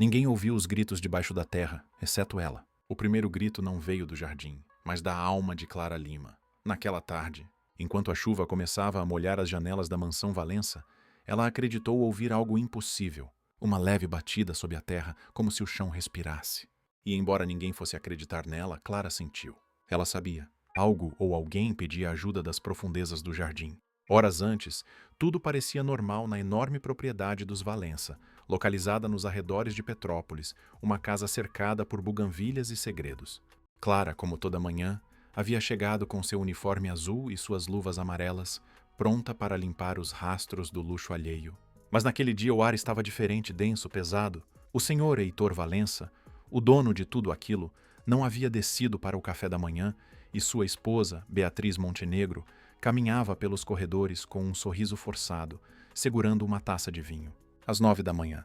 Ninguém ouviu os gritos debaixo da terra, exceto ela. O primeiro grito não veio do jardim, mas da alma de Clara Lima. Naquela tarde, enquanto a chuva começava a molhar as janelas da mansão Valença, ela acreditou ouvir algo impossível, uma leve batida sob a terra, como se o chão respirasse. E embora ninguém fosse acreditar nela, Clara sentiu. Ela sabia. Algo ou alguém pedia ajuda das profundezas do jardim. Horas antes, tudo parecia normal na enorme propriedade dos Valença, localizada nos arredores de Petrópolis, uma casa cercada por buganvílias e segredos. Clara, como toda manhã, havia chegado com seu uniforme azul e suas luvas amarelas, pronta para limpar os rastros do luxo alheio. Mas naquele dia o ar estava diferente, denso, pesado. O senhor Heitor Valença, o dono de tudo aquilo, não havia descido para o café da manhã e sua esposa, Beatriz Montenegro, caminhava pelos corredores com um sorriso forçado, segurando uma taça de vinho. Às 9 da manhã.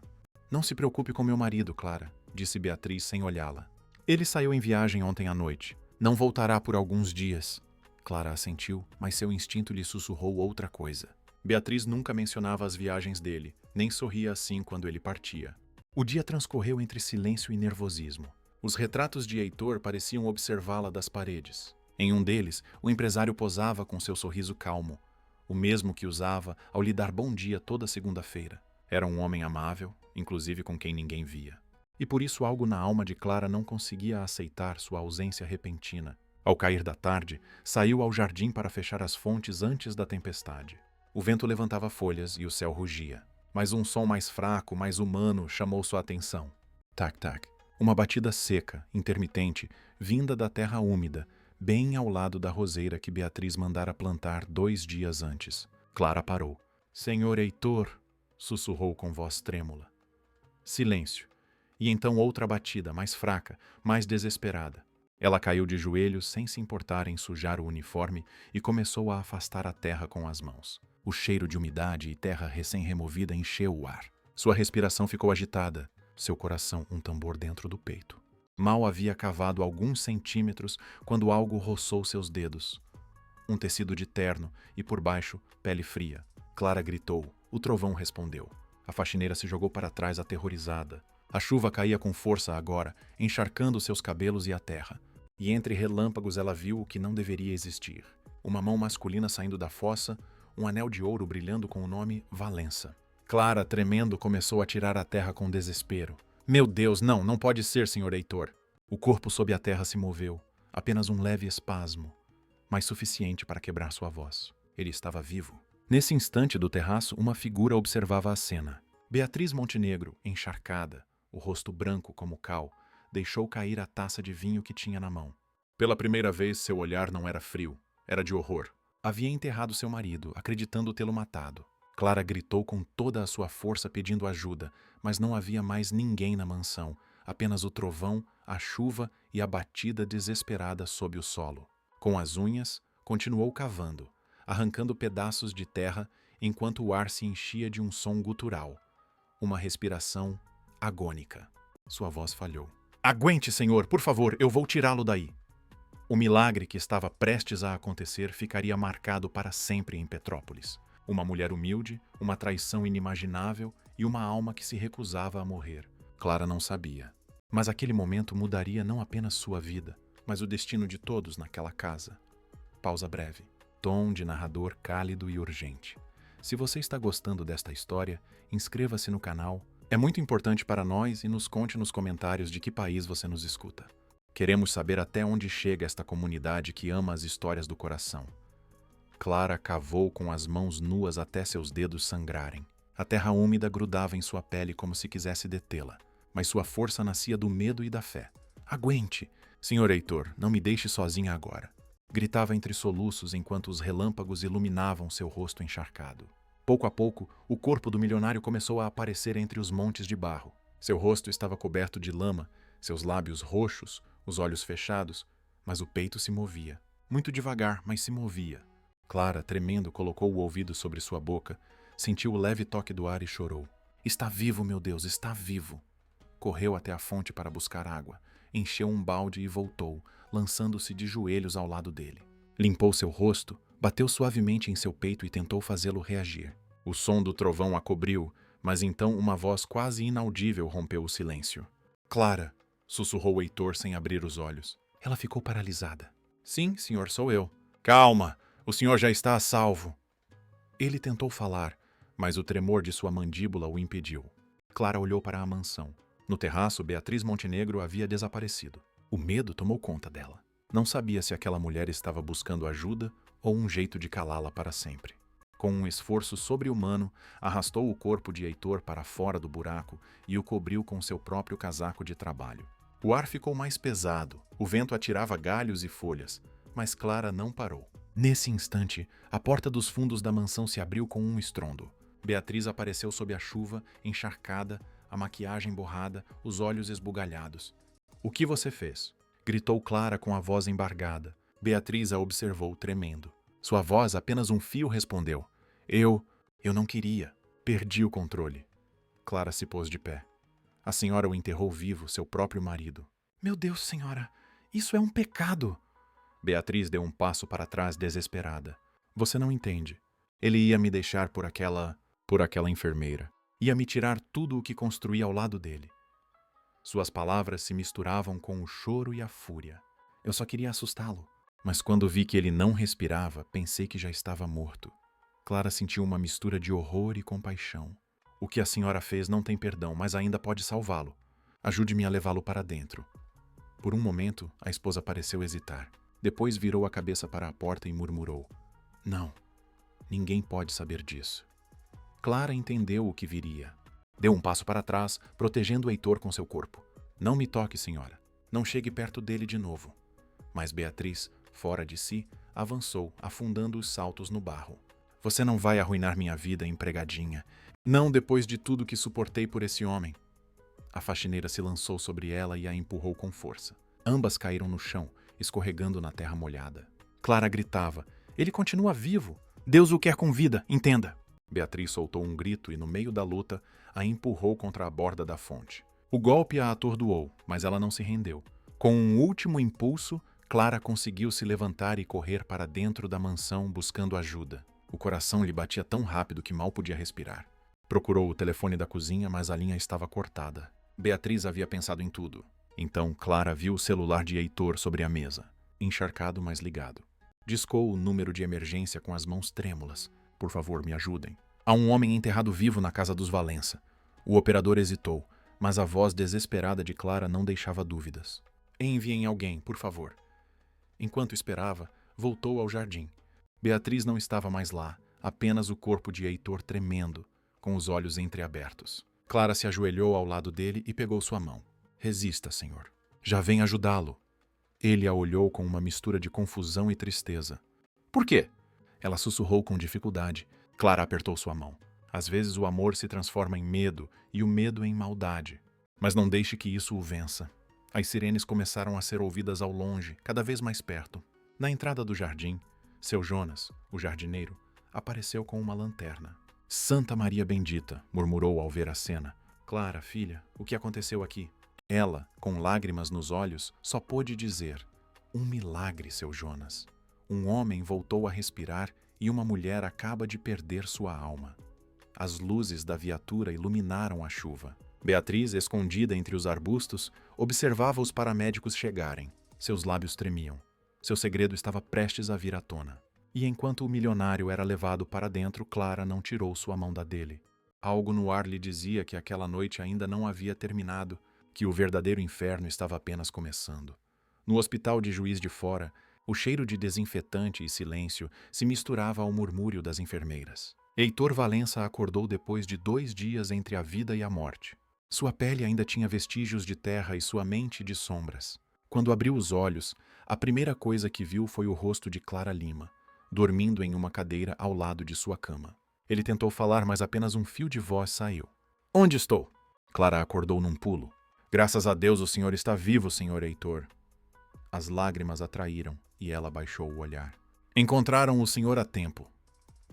Não se preocupe com meu marido, Clara, disse Beatriz sem olhá-la. Ele saiu em viagem ontem à noite. Não voltará por alguns dias. Clara assentiu, mas seu instinto lhe sussurrou outra coisa. Beatriz nunca mencionava as viagens dele, nem sorria assim quando ele partia. O dia transcorreu entre silêncio e nervosismo. Os retratos de Heitor pareciam observá-la das paredes. Em um deles, o empresário posava com seu sorriso calmo, o mesmo que usava ao lhe dar bom dia toda segunda-feira. Era um homem amável, inclusive com quem ninguém via. E por isso algo na alma de Clara não conseguia aceitar sua ausência repentina. Ao cair da tarde, saiu ao jardim para fechar as fontes antes da tempestade. O vento levantava folhas e o céu rugia. Mas um som mais fraco, mais humano, chamou sua atenção. Tac-tac. Uma batida seca, intermitente, vinda da terra úmida, bem ao lado da roseira que Beatriz mandara plantar 2 dias antes. Clara parou. Senhor Heitor, sussurrou com voz trêmula. Silêncio. E então outra batida, mais fraca, mais desesperada. Ela caiu de joelhos sem se importar em sujar o uniforme e começou a afastar a terra com as mãos. O cheiro de umidade e terra recém-removida encheu o ar. Sua respiração ficou agitada, seu coração um tambor dentro do peito. Mal havia cavado alguns centímetros quando algo roçou seus dedos. Um tecido de terno e, por baixo, pele fria. Clara gritou. O trovão respondeu. A faxineira se jogou para trás aterrorizada. A chuva caía com força agora, encharcando seus cabelos e a terra. E entre relâmpagos ela viu o que não deveria existir. Uma mão masculina saindo da fossa, um anel de ouro brilhando com o nome Valença. Clara, tremendo, começou a tirar a terra com desespero. Meu Deus, não, não pode ser, senhor Heitor. O corpo sob a terra se moveu, apenas um leve espasmo, mas suficiente para quebrar sua voz. Ele estava vivo. Nesse instante do terraço, uma figura observava a cena. Beatriz Montenegro, encharcada, o rosto branco como cal, deixou cair a taça de vinho que tinha na mão. Pela primeira vez, seu olhar não era frio, era de horror. Havia enterrado seu marido, acreditando tê-lo matado. Clara gritou com toda a sua força pedindo ajuda, mas não havia mais ninguém na mansão, apenas o trovão, a chuva e a batida desesperada sob o solo. Com as unhas, continuou cavando, arrancando pedaços de terra enquanto o ar se enchia de um som gutural. Uma respiração agônica. Sua voz falhou. Aguente, senhor, por favor, eu vou tirá-lo daí. O milagre que estava prestes a acontecer ficaria marcado para sempre em Petrópolis. Uma mulher humilde, uma traição inimaginável e uma alma que se recusava a morrer. Clara não sabia. Mas aquele momento mudaria não apenas sua vida, mas o destino de todos naquela casa. Pausa breve. Tom de narrador cálido e urgente. Se você está gostando desta história, inscreva-se no canal. É muito importante para nós e nos conte nos comentários de que país você nos escuta. Queremos saber até onde chega esta comunidade que ama as histórias do coração. Clara cavou com as mãos nuas até seus dedos sangrarem. A terra úmida grudava em sua pele como se quisesse detê-la, mas sua força nascia do medo e da fé. Aguente! Senhor Heitor, não me deixe sozinha agora. Gritava entre soluços enquanto os relâmpagos iluminavam seu rosto encharcado. Pouco a pouco, o corpo do milionário começou a aparecer entre os montes de barro. Seu rosto estava coberto de lama, seus lábios roxos, os olhos fechados, mas o peito se movia. Muito devagar, mas se movia. Clara, tremendo, colocou o ouvido sobre sua boca, sentiu o leve toque do ar e chorou. Está vivo, meu Deus, está vivo! Correu até a fonte para buscar água, encheu um balde e voltou, lançando-se de joelhos ao lado dele. Limpou seu rosto, bateu suavemente em seu peito e tentou fazê-lo reagir. O som do trovão a cobriu, Mas então uma voz quase inaudível rompeu o silêncio. Clara, sussurrou Heitor sem abrir os olhos. Ela ficou paralisada. Sim, senhor, sou eu. Calma, o senhor já está a salvo. Ele tentou falar, mas o tremor de sua mandíbula o impediu. Clara olhou para a mansão. No terraço, Beatriz Montenegro havia desaparecido. O medo tomou conta dela. Não sabia se aquela mulher estava buscando ajuda ou um jeito de calá-la para sempre. Com um esforço sobre-humano, arrastou o corpo de Heitor para fora do buraco e o cobriu com seu próprio casaco de trabalho. O ar ficou mais pesado, o vento atirava galhos e folhas, mas Clara não parou. Nesse instante, a porta dos fundos da mansão se abriu com um estrondo. Beatriz apareceu sob a chuva, encharcada, a maquiagem borrada, os olhos esbugalhados. — O que você fez? Gritou Clara com a voz embargada. Beatriz a observou, tremendo. Sua voz, apenas um fio, respondeu. Eu não queria. Perdi o controle. Clara se pôs de pé. A senhora o enterrou vivo, seu próprio marido. Meu Deus, senhora, isso é um pecado. Beatriz deu um passo para trás, desesperada. Você não entende. Ele ia me deixar por aquela enfermeira. Ia me tirar tudo o que construí ao lado dele. Suas palavras se misturavam com o choro e a fúria. Eu só queria assustá-lo. Mas quando vi que ele não respirava, pensei que já estava morto. Clara sentiu uma mistura de horror e compaixão. O que a senhora fez não tem perdão, mas ainda pode salvá-lo. Ajude-me a levá-lo para dentro. Por um momento, a esposa pareceu hesitar. Depois virou a cabeça para a porta e murmurou. Não, ninguém pode saber disso. Clara entendeu o que viria. Deu um passo para trás, protegendo Heitor com seu corpo. Não me toque, senhora. Não chegue perto dele de novo. Mas Beatriz, fora de si, avançou, afundando os saltos no barro. Você não vai arruinar minha vida, empregadinha. Não depois de tudo que suportei por esse homem. A faxineira se lançou sobre ela e a empurrou com força. Ambas caíram no chão, escorregando na terra molhada. Clara gritava. Ele continua vivo. Deus o quer com vida, entenda. Beatriz soltou um grito e, no meio da luta, a empurrou contra a borda da fonte. O golpe a atordoou, mas ela não se rendeu. Com um último impulso, Clara conseguiu se levantar e correr para dentro da mansão buscando ajuda. O coração lhe batia tão rápido que mal podia respirar. Procurou o telefone da cozinha, mas a linha estava cortada. Beatriz havia pensado em tudo. Então Clara viu o celular de Heitor sobre a mesa, encharcado, mas ligado. Discou o número de emergência com as mãos trêmulas. Por favor, me ajudem. Há um homem enterrado vivo na casa dos Valença. O operador hesitou, mas a voz desesperada de Clara não deixava dúvidas. Enviem alguém, por favor. Enquanto esperava, voltou ao jardim. Beatriz não estava mais lá, apenas o corpo de Heitor tremendo, com os olhos entreabertos. Clara se ajoelhou ao lado dele e pegou sua mão. Resista, senhor. Já vem ajudá-lo. Ele a olhou com uma mistura de confusão e tristeza. Por quê? Ela sussurrou com dificuldade. Clara apertou sua mão. Às vezes o amor se transforma em medo e o medo em maldade. Mas não deixe que isso o vença. As sirenes começaram a ser ouvidas ao longe, cada vez mais perto. Na entrada do jardim, seu Jonas, o jardineiro, apareceu com uma lanterna. Santa Maria Bendita, murmurou ao ver a cena. Clara, filha, o que aconteceu aqui? Ela, com lágrimas nos olhos, só pôde dizer: um milagre, seu Jonas. Um homem voltou a respirar e uma mulher acaba de perder sua alma. As luzes da viatura iluminaram a chuva. Beatriz, escondida entre os arbustos, observava os paramédicos chegarem. Seus lábios tremiam. Seu segredo estava prestes a vir à tona. E enquanto o milionário era levado para dentro, Clara não tirou sua mão da dele. Algo no ar lhe dizia que aquela noite ainda não havia terminado, que o verdadeiro inferno estava apenas começando. No hospital de Juiz de Fora, o cheiro de desinfetante e silêncio se misturava ao murmúrio das enfermeiras. Heitor Valença acordou depois de 2 dias entre a vida e a morte. Sua pele ainda tinha vestígios de terra e sua mente de sombras. Quando abriu os olhos, a primeira coisa que viu foi o rosto de Clara Lima, dormindo em uma cadeira ao lado de sua cama. Ele tentou falar, mas apenas um fio de voz saiu. Onde estou? Clara acordou num pulo. Graças a Deus o senhor está vivo, senhor Heitor. As lágrimas a traíram e ela baixou o olhar. Encontraram o senhor a tempo.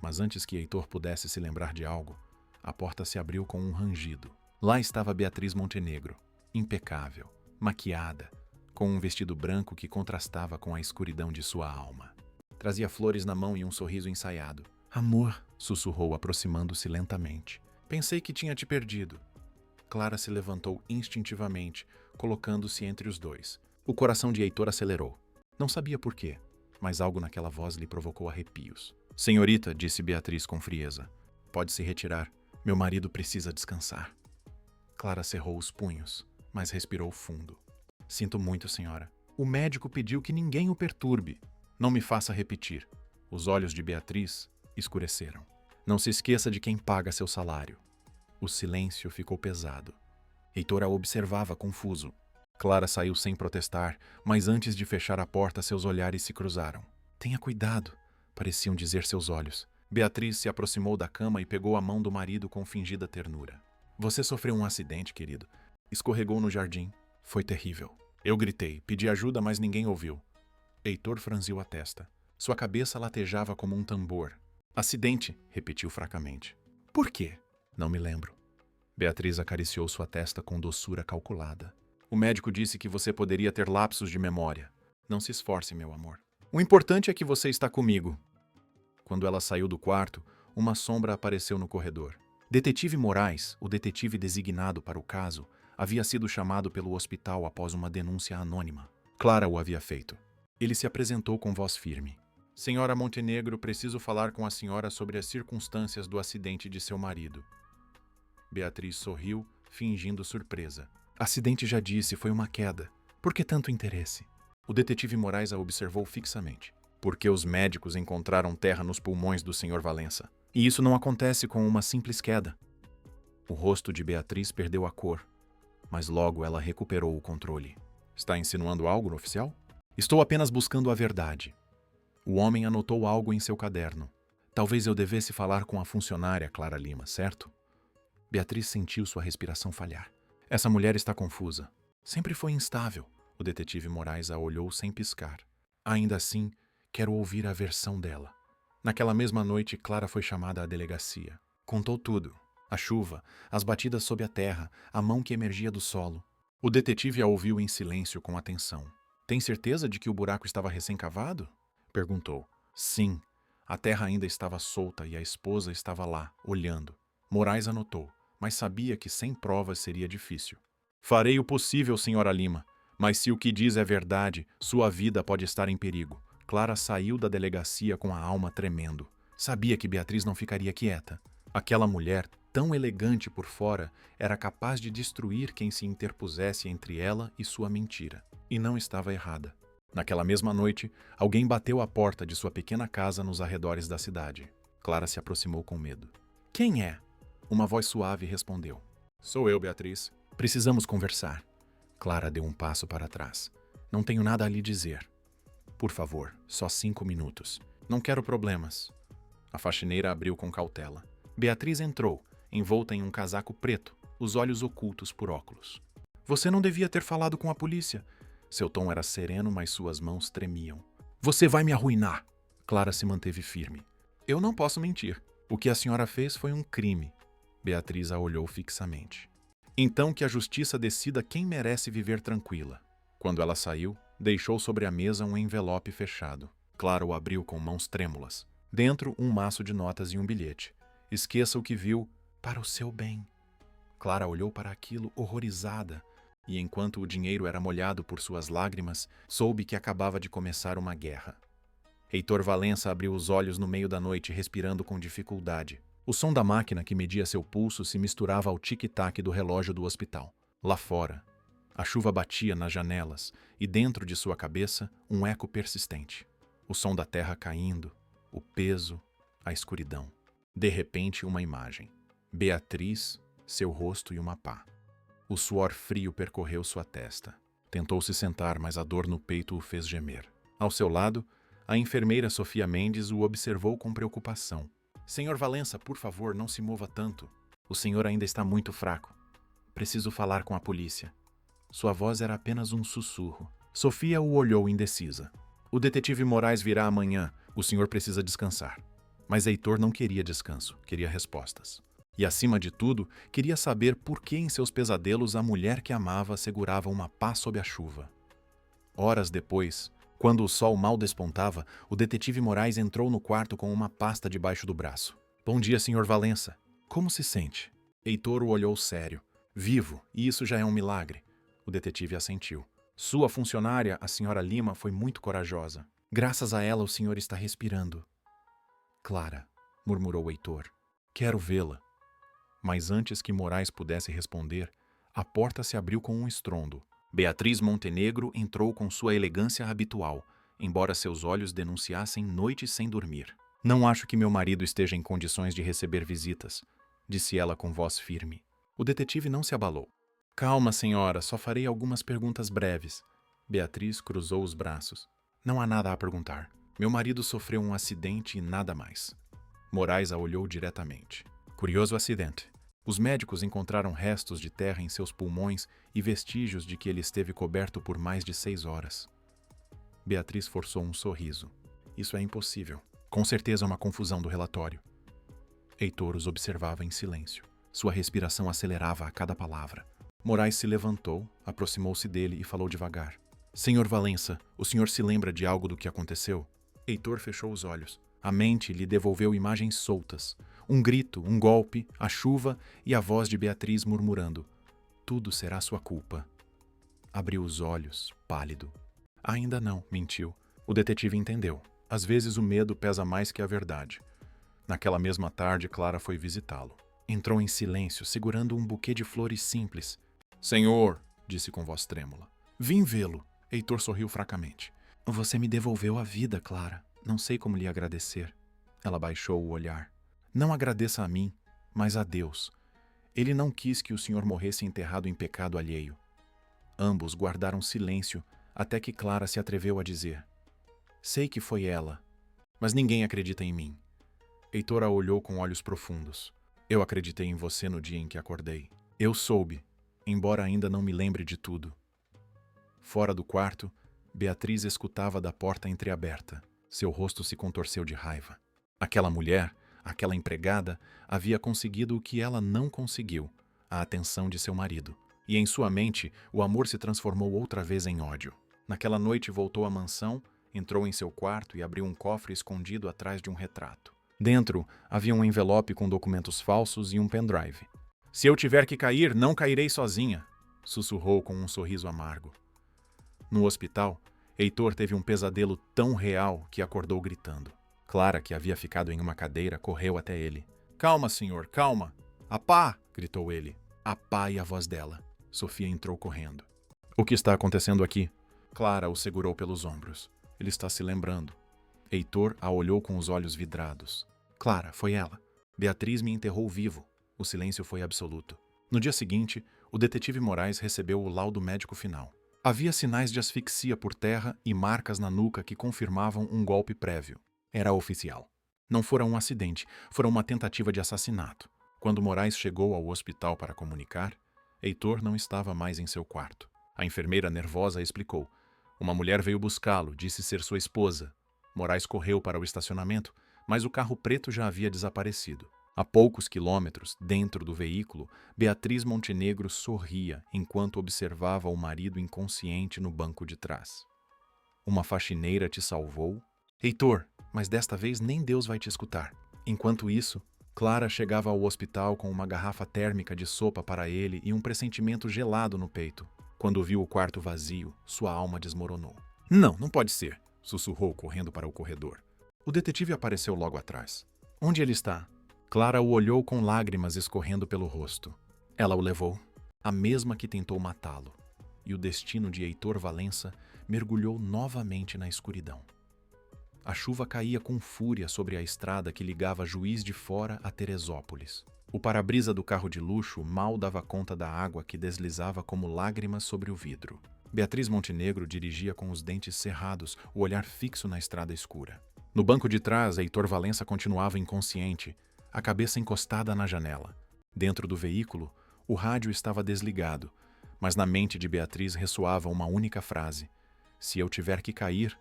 Mas antes que Heitor pudesse se lembrar de algo, a porta se abriu com um rangido. Lá estava Beatriz Montenegro, impecável, maquiada, com um vestido branco que contrastava com a escuridão de sua alma. Trazia flores na mão e um sorriso ensaiado. Amor, sussurrou, aproximando-se lentamente. Pensei que tinha te perdido. Clara se levantou instintivamente, colocando-se entre os dois. O coração de Heitor acelerou. Não sabia por quê, mas algo naquela voz lhe provocou arrepios. Senhorita, disse Beatriz com frieza, pode se retirar. Meu marido precisa descansar. Clara cerrou os punhos, mas respirou fundo. Sinto muito, senhora. O médico pediu que ninguém o perturbe. Não me faça repetir. Os olhos de Beatriz escureceram. Não se esqueça de quem paga seu salário. O silêncio ficou pesado. Heitor a observava confuso. Clara saiu sem protestar, mas antes de fechar a porta, seus olhares se cruzaram. Tenha cuidado, pareciam dizer seus olhos. Beatriz se aproximou da cama e pegou a mão do marido com fingida ternura. Você sofreu um acidente, querido. Escorregou no jardim. Foi terrível. Eu gritei, pedi ajuda, mas ninguém ouviu. Heitor franziu a testa. Sua cabeça latejava como um tambor. Acidente, repetiu fracamente. Por quê? Não me lembro. Beatriz acariciou sua testa com doçura calculada. O médico disse que você poderia ter lapsos de memória. Não se esforce, meu amor. O importante é que você está comigo. Quando ela saiu do quarto, uma sombra apareceu no corredor. Detetive Moraes, o detetive designado para o caso, havia sido chamado pelo hospital após uma denúncia anônima. Clara o havia feito. Ele se apresentou com voz firme. Senhora Montenegro, preciso falar com a senhora sobre as circunstâncias do acidente de seu marido. Beatriz sorriu, fingindo surpresa. Acidente, já disse, foi uma queda. Por que tanto interesse? O detetive Moraes a observou fixamente. Porque os médicos encontraram terra nos pulmões do Sr. Valença. E isso não acontece com uma simples queda. O rosto de Beatriz perdeu a cor, mas logo ela recuperou o controle. Está insinuando algo no oficial? Estou apenas buscando a verdade. O homem anotou algo em seu caderno. Talvez eu devesse falar com a funcionária Clara Lima, certo? Beatriz sentiu sua respiração falhar. Essa mulher está confusa. Sempre foi instável. O detetive Moraes a olhou sem piscar. Ainda assim, quero ouvir a versão dela. Naquela mesma noite, Clara foi chamada à delegacia. Contou tudo. A chuva, as batidas sob a terra, a mão que emergia do solo. O detetive a ouviu em silêncio com atenção. Tem certeza de que o buraco estava recém-cavado? Perguntou. Sim. A terra ainda estava solta e a esposa estava lá, olhando. Moraes anotou, mas sabia que sem provas seria difícil. Farei o possível, senhora Lima, mas se o que diz é verdade, sua vida pode estar em perigo. Clara saiu da delegacia com a alma tremendo. Sabia que Beatriz não ficaria quieta. Aquela mulher, tão elegante por fora, era capaz de destruir quem se interpusesse entre ela e sua mentira. E não estava errada. Naquela mesma noite, alguém bateu à porta de sua pequena casa nos arredores da cidade. Clara se aproximou com medo. Quem é? Uma voz suave respondeu. Sou eu, Beatriz. Precisamos conversar. Clara deu um passo para trás. Não tenho nada a lhe dizer. Por favor, só 5 minutos. Não quero problemas. A faxineira abriu com cautela. Beatriz entrou, envolta em um casaco preto, os olhos ocultos por óculos. Você não devia ter falado com a polícia. Seu tom era sereno, mas suas mãos tremiam. Você vai me arruinar. Clara se manteve firme. Eu não posso mentir. O que a senhora fez foi um crime. Beatriz a olhou fixamente. Então que a justiça decida quem merece viver tranquila. Quando ela saiu, deixou sobre a mesa um envelope fechado. Clara o abriu com mãos trêmulas. Dentro, um maço de notas e um bilhete. Esqueça o que viu, para o seu bem. Clara olhou para aquilo horrorizada, e enquanto o dinheiro era molhado por suas lágrimas, soube que acabava de começar uma guerra. Heitor Valença abriu os olhos no meio da noite, respirando com dificuldade. O som da máquina que media seu pulso se misturava ao tic-tac do relógio do hospital. Lá fora, a chuva batia nas janelas e dentro de sua cabeça um eco persistente. O som da terra caindo, o peso, a escuridão. De repente, uma imagem. Beatriz, seu rosto e uma pá. O suor frio percorreu sua testa. Tentou se sentar, mas a dor no peito o fez gemer. Ao seu lado, a enfermeira Sofia Mendes o observou com preocupação. Senhor Valença, por favor, não se mova tanto. O senhor ainda está muito fraco. Preciso falar com a polícia. Sua voz era apenas um sussurro. Sofia o olhou indecisa. O detetive Moraes virá amanhã. O senhor precisa descansar. Mas Heitor não queria descanso, queria respostas. E, acima de tudo, queria saber por que em seus pesadelos a mulher que amava segurava uma pá sob a chuva. Horas depois, quando o sol mal despontava, o detetive Moraes entrou no quarto com uma pasta debaixo do braço. Bom dia, senhor Valença. Como se sente? Heitor o olhou sério. Vivo, e isso já é um milagre. O detetive assentiu. Sua funcionária, a senhora Lima, foi muito corajosa. Graças a ela o senhor está respirando. Clara, murmurou Heitor. Quero vê-la. Mas antes que Moraes pudesse responder, a porta se abriu com um estrondo. Beatriz Montenegro entrou com sua elegância habitual, embora seus olhos denunciassem noites sem dormir. Não acho que meu marido esteja em condições de receber visitas, disse ela com voz firme. O detetive não se abalou. Calma, senhora, só farei algumas perguntas breves. Beatriz cruzou os braços. Não há nada a perguntar. Meu marido sofreu um acidente e nada mais. Moraes a olhou diretamente. Curioso acidente. Os médicos encontraram restos de terra em seus pulmões e vestígios de que ele esteve coberto por mais de 6 horas. Beatriz forçou um sorriso. Isso é impossível. Com certeza uma confusão do relatório. Heitor os observava em silêncio. Sua respiração acelerava a cada palavra. Moraes se levantou, aproximou-se dele e falou devagar. Senhor Valença, o senhor se lembra de algo do que aconteceu? Heitor fechou os olhos. A mente lhe devolveu imagens soltas. Um grito, um golpe, a chuva e a voz de Beatriz murmurando. Tudo será sua culpa. Abriu os olhos, pálido. Ainda não, mentiu. O detetive entendeu. Às vezes o medo pesa mais que a verdade. Naquela mesma tarde, Clara foi visitá-lo. Entrou em silêncio, segurando um buquê de flores simples. Senhor, disse com voz trêmula. Vim vê-lo. Heitor sorriu fracamente. Você me devolveu a vida, Clara. Não sei como lhe agradecer. Ela baixou o olhar. Não agradeça a mim, mas a Deus. Ele não quis que o senhor morresse enterrado em pecado alheio. Ambos guardaram silêncio até que Clara se atreveu a dizer. Sei que foi ela, mas ninguém acredita em mim. Heitor a olhou com olhos profundos. Eu acreditei em você no dia em que acordei. Eu soube, embora ainda não me lembre de tudo. Fora do quarto, Beatriz escutava da porta entreaberta. Seu rosto se contorceu de raiva. Aquela mulher, aquela empregada, havia conseguido o que ela não conseguiu, a atenção de seu marido. E em sua mente, o amor se transformou outra vez em ódio. Naquela noite voltou à mansão, entrou em seu quarto e abriu um cofre escondido atrás de um retrato. Dentro, havia um envelope com documentos falsos e um pendrive. Se eu tiver que cair, não cairei sozinha, sussurrou com um sorriso amargo. No hospital, Heitor teve um pesadelo tão real que acordou gritando. Clara, que havia ficado em uma cadeira, correu até ele. Calma, senhor, calma. Apá! Gritou ele. Apá e a voz dela. Sofia entrou correndo. O que está acontecendo aqui? Clara o segurou pelos ombros. Ele está se lembrando. Heitor a olhou com os olhos vidrados. Clara, foi ela. Beatriz me enterrou vivo. O silêncio foi absoluto. No dia seguinte, o detetive Moraes recebeu o laudo médico final. Havia sinais de asfixia por terra e marcas na nuca que confirmavam um golpe prévio. Era oficial. Não fora um acidente, fora uma tentativa de assassinato. Quando Moraes chegou ao hospital para comunicar, Heitor não estava mais em seu quarto. A enfermeira nervosa explicou. Uma mulher veio buscá-lo, disse ser sua esposa. Moraes correu para o estacionamento, mas o carro preto já havia desaparecido. A poucos quilômetros, dentro do veículo, Beatriz Montenegro sorria enquanto observava o marido inconsciente no banco de trás. Uma faxineira te salvou? Heitor, mas desta vez nem Deus vai te escutar. Enquanto isso, Clara chegava ao hospital com uma garrafa térmica de sopa para ele e um pressentimento gelado no peito. Quando viu o quarto vazio, sua alma desmoronou. Não pode ser, sussurrou correndo para o corredor. O detetive apareceu logo atrás. Onde ele está? Clara o olhou com lágrimas escorrendo pelo rosto. Ela o levou, a mesma que tentou matá-lo. E o destino de Heitor Valença mergulhou novamente na escuridão. A chuva caía com fúria sobre a estrada que ligava Juiz de Fora a Teresópolis. O para-brisa do carro de luxo mal dava conta da água que deslizava como lágrimas sobre o vidro. Beatriz Montenegro dirigia com os dentes cerrados, o olhar fixo na estrada escura. No banco de trás, Heitor Valença continuava inconsciente, a cabeça encostada na janela. Dentro do veículo, o rádio estava desligado, mas na mente de Beatriz ressoava uma única frase. Se eu tiver que cair,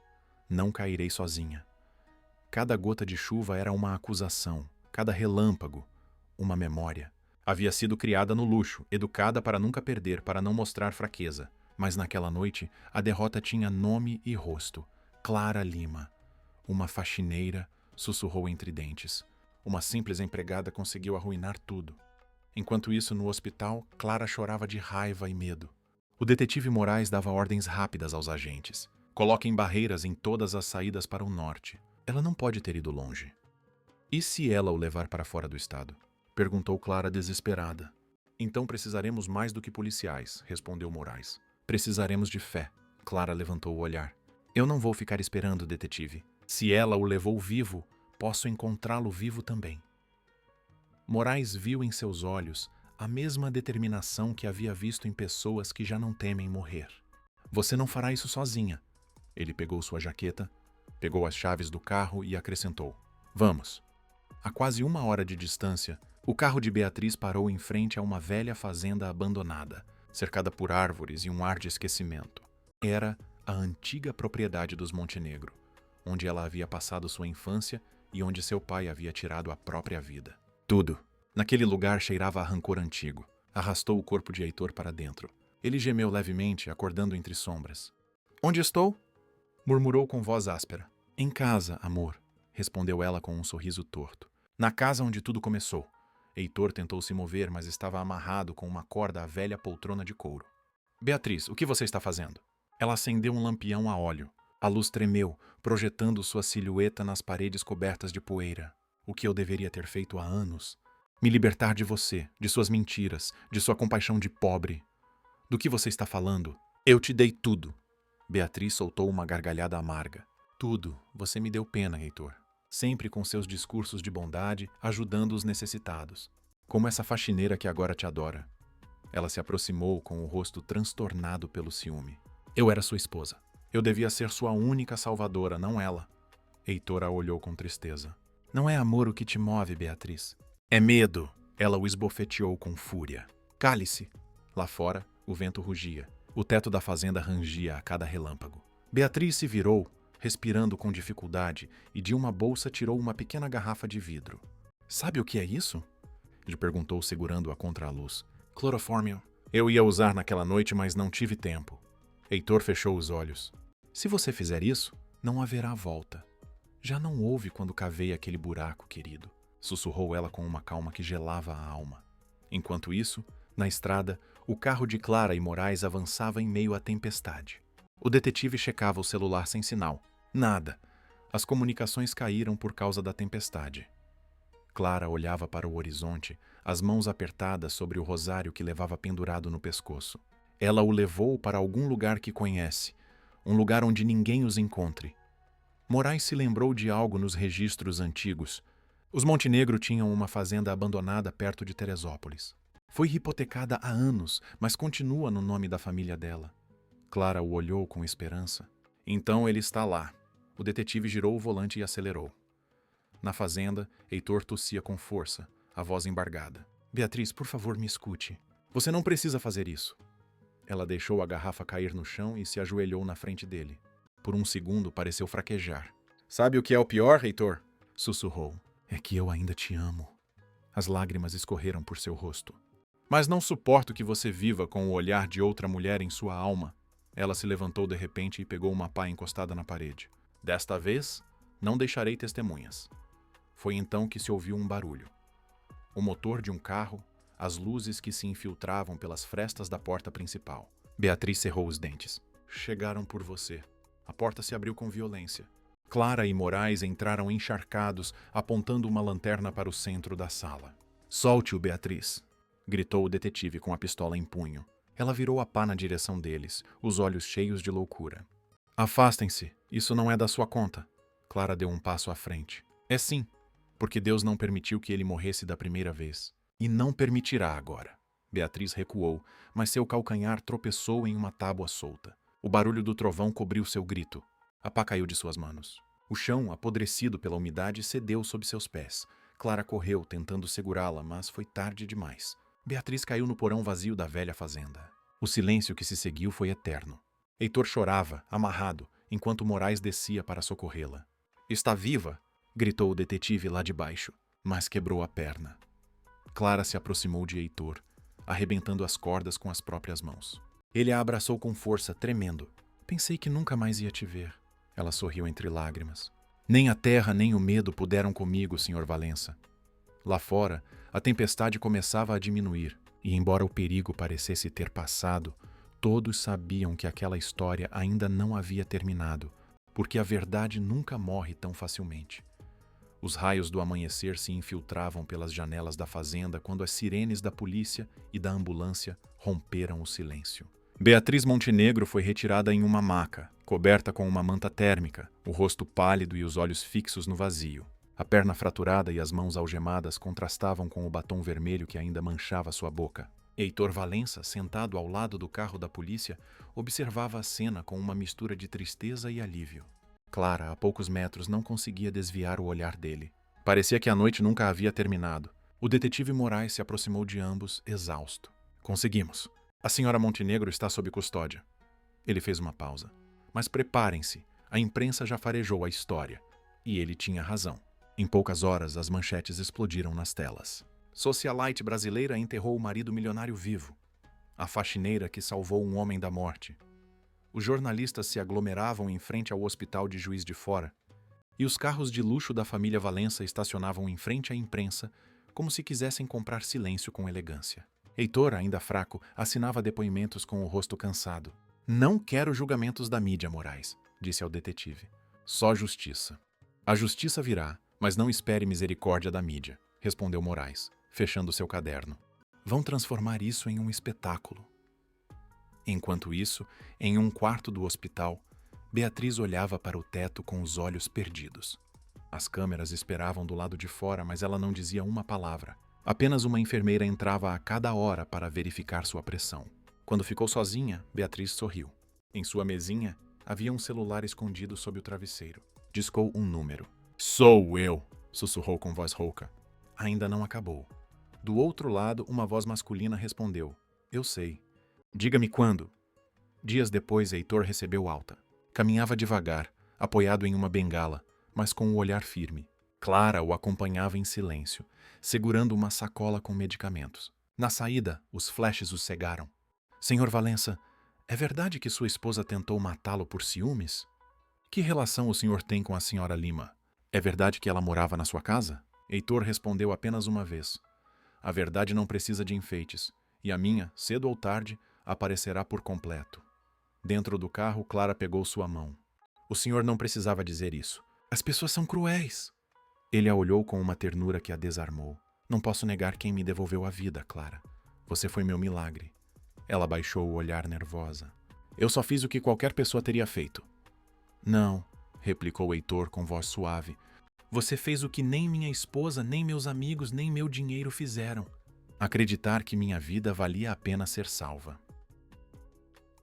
não cairei sozinha. Cada gota de chuva era uma acusação, cada relâmpago, uma memória. Havia sido criada no luxo, educada para nunca perder, para não mostrar fraqueza. Mas naquela noite, a derrota tinha nome e rosto. Clara Lima. Uma faxineira, sussurrou entre dentes. Uma simples empregada conseguiu arruinar tudo. Enquanto isso, no hospital, Clara chorava de raiva e medo. O detetive Moraes dava ordens rápidas aos agentes. Coloquem barreiras em todas as saídas para o norte. Ela não pode ter ido longe. E se ela o levar para fora do estado? Perguntou Clara desesperada. Então precisaremos mais do que policiais, respondeu Moraes. Precisaremos de fé. Clara levantou o olhar. Eu não vou ficar esperando, detetive. Se ela o levou vivo, posso encontrá-lo vivo também. Moraes viu em seus olhos a mesma determinação que havia visto em pessoas que já não temem morrer. Você não fará isso sozinha. Ele pegou sua jaqueta, pegou as chaves do carro e acrescentou. Vamos. A quase 1 hora de distância, o carro de Beatriz parou em frente a uma velha fazenda abandonada, cercada por árvores e um ar de esquecimento. Era a antiga propriedade dos Montenegro, onde ela havia passado sua infância e onde seu pai havia tirado a própria vida. Tudo. Naquele lugar cheirava a rancor antigo. Arrastou o corpo de Heitor para dentro. Ele gemeu levemente, acordando entre sombras. Onde estou? Murmurou com voz áspera. Em casa, amor, respondeu ela com um sorriso torto. Na casa onde tudo começou. Heitor tentou se mover, mas estava amarrado com uma corda à velha poltrona de couro. Beatriz, o que você está fazendo? Ela acendeu um lampião a óleo. A luz tremeu, projetando sua silhueta nas paredes cobertas de poeira. O que eu deveria ter feito há anos? Me libertar de você, de suas mentiras, de sua compaixão de pobre. Do que você está falando? Eu te dei tudo. Beatriz soltou uma gargalhada amarga. Tudo. Você me deu pena, Heitor. Sempre com seus discursos de bondade, ajudando os necessitados. Como essa faxineira que agora te adora. Ela se aproximou com o rosto transtornado pelo ciúme. Eu era sua esposa. Eu devia ser sua única salvadora, não ela. Heitor a olhou com tristeza. Não é amor o que te move, Beatriz. É medo. Ela o esbofeteou com fúria. Cale-se. Lá fora, o vento rugia. O teto da fazenda rangia a cada relâmpago. Beatriz se virou, respirando com dificuldade, e de uma bolsa tirou uma pequena garrafa de vidro. Sabe o que é isso? Ele perguntou, segurando-a contra a luz. Clorofórmio. Eu ia usar naquela noite, mas não tive tempo. Heitor fechou os olhos. Se você fizer isso, não haverá volta. Já não houve quando cavei aquele buraco, querido. Sussurrou ela com uma calma que gelava a alma. Enquanto isso, na estrada, o carro de Clara e Moraes avançava em meio à tempestade. O detetive checava o celular sem sinal. Nada. As comunicações caíram por causa da tempestade. Clara olhava para o horizonte, as mãos apertadas sobre o rosário que levava pendurado no pescoço. Ela o levou para algum lugar que conhece, um lugar onde ninguém os encontre. Moraes se lembrou de algo nos registros antigos. Os Montenegro tinham uma fazenda abandonada perto de Teresópolis. Foi hipotecada há anos, mas continua no nome da família dela. Clara o olhou com esperança. Então ele está lá. O detetive girou o volante e acelerou. Na fazenda, Heitor tossia com força, a voz embargada. Beatriz, por favor, me escute. Você não precisa fazer isso. Ela deixou a garrafa cair no chão e se ajoelhou na frente dele. Por um segundo pareceu fraquejar. Sabe o que é o pior, Heitor? Sussurrou. É que eu ainda te amo. As lágrimas escorreram por seu rosto. Mas não suporto que você viva com o olhar de outra mulher em sua alma. Ela se levantou de repente e pegou uma pá encostada na parede. Desta vez, não deixarei testemunhas. Foi então que se ouviu um barulho. O motor de um carro, as luzes que se infiltravam pelas frestas da porta principal. Beatriz cerrou os dentes. Chegaram por você. A porta se abriu com violência. Clara e Moraes entraram encharcados, apontando uma lanterna para o centro da sala. Solte-o, Beatriz, gritou o detetive com a pistola em punho. Ela virou a pá na direção deles, os olhos cheios de loucura. Afastem-se, isso não é da sua conta. Clara deu um passo à frente. É sim, porque Deus não permitiu que ele morresse da primeira vez. E não permitirá agora. Beatriz recuou, mas seu calcanhar tropeçou em uma tábua solta. O barulho do trovão cobriu seu grito. A pá caiu de suas manos. O chão, apodrecido pela umidade, cedeu sob seus pés. Clara correu, tentando segurá-la, mas foi tarde demais. Beatriz caiu no porão vazio da velha fazenda. O silêncio que se seguiu foi eterno. Heitor chorava, amarrado, enquanto Moraes descia para socorrê-la. Está viva! Gritou o detetive lá de baixo, mas quebrou a perna. Clara se aproximou de Heitor, arrebentando as cordas com as próprias mãos. Ele a abraçou com força, tremendo. Pensei que nunca mais ia te ver. Ela sorriu entre lágrimas. Nem a terra nem o medo puderam comigo, Sr. Valença. Lá fora, A tempestade começava a diminuir, e embora o perigo parecesse ter passado, todos sabiam que aquela história ainda não havia terminado, porque a verdade nunca morre tão facilmente. Os raios do amanhecer se infiltravam pelas janelas da fazenda quando as sirenes da polícia e da ambulância romperam o silêncio. Beatriz Montenegro foi retirada em uma maca, coberta com uma manta térmica, o rosto pálido e os olhos fixos no vazio. A perna fraturada e as mãos algemadas contrastavam com o batom vermelho que ainda manchava sua boca. Heitor Valença, sentado ao lado do carro da polícia, observava a cena com uma mistura de tristeza e alívio. Clara, a poucos metros, não conseguia desviar o olhar dele. Parecia que a noite nunca havia terminado. O detetive Moraes se aproximou de ambos, exausto. Conseguimos. A senhora Montenegro está sob custódia. Ele fez uma pausa. Mas preparem-se, a imprensa já farejou a história. E ele tinha razão. Em poucas horas, as manchetes explodiram nas telas. Socialite brasileira enterrou o marido milionário vivo. A faxineira que salvou um homem da morte. Os jornalistas se aglomeravam em frente ao hospital de Juiz de Fora, e os carros de luxo da família Valença estacionavam em frente à imprensa, como se quisessem comprar silêncio com elegância. Heitor, ainda fraco, assinava depoimentos com o rosto cansado. Não quero julgamentos da mídia, Moraes, disse ao detetive. Só justiça. A justiça virá, mas não espere misericórdia da mídia, respondeu Moraes, fechando seu caderno. Vão transformar isso em um espetáculo. Enquanto isso, em um quarto do hospital, Beatriz olhava para o teto com os olhos perdidos. As câmeras esperavam do lado de fora, mas ela não dizia uma palavra. Apenas uma enfermeira entrava a cada hora para verificar sua pressão. Quando ficou sozinha, Beatriz sorriu. Em sua mesinha, havia um celular escondido sob o travesseiro. Discou um número. Sou eu, sussurrou com voz rouca. Ainda não acabou. Do outro lado, uma voz masculina respondeu. Eu sei. Diga-me quando. Dias depois, Heitor recebeu alta. Caminhava devagar, apoiado em uma bengala, mas com o olhar firme. Clara o acompanhava em silêncio, segurando uma sacola com medicamentos. Na saída, os flashes o cegaram. Senhor Valença, é verdade que sua esposa tentou matá-lo por ciúmes? Que relação o senhor tem com a senhora Lima? É verdade que ela morava na sua casa? Heitor respondeu apenas uma vez. A verdade não precisa de enfeites, e a minha, cedo ou tarde, aparecerá por completo. Dentro do carro, Clara pegou sua mão. O senhor não precisava dizer isso. As pessoas são cruéis. Ele a olhou com uma ternura que a desarmou. Não posso negar quem me devolveu a vida, Clara. Você foi meu milagre. Ela baixou o olhar nervosa. Eu só fiz o que qualquer pessoa teria feito. Não, replicou Heitor com voz suave. Você fez o que nem minha esposa, nem meus amigos, nem meu dinheiro fizeram. Acreditar que minha vida valia a pena ser salva.